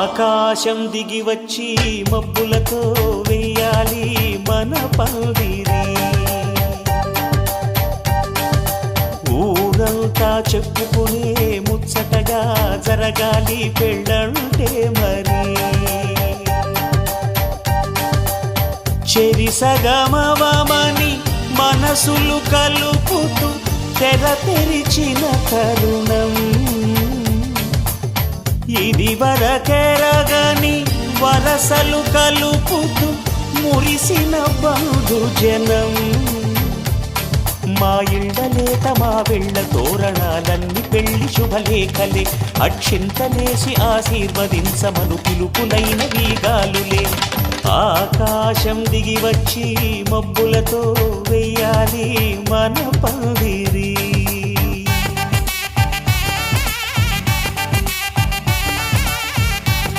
ఆకాశం దిగి వచ్చి మబ్బులతో వెయ్యాలి మన పందిరి. ఊరంతా చెప్పుకునే ముచ్చటగా జరగాలి పెళ్ళంటే మరి. చెరిసగమవమని మనసులు కలుపుతూ తెర తెరిచిన తరుణం ఇది. వరకెరగని వరసలు కలుపుతూ మురిసిన బంధు జనం. మా ఇళ్ళలేత మా వెళ్ళ తోరణాలన్నీ పెళ్లి శుభలేఖలే. అక్షింతలేసి ఆశీర్వదించమను పిలుపులైన వీగాలులే. ఆకాశం దిగి వచ్చి మబ్బులతో వెయ్యాలి మన పందిరి.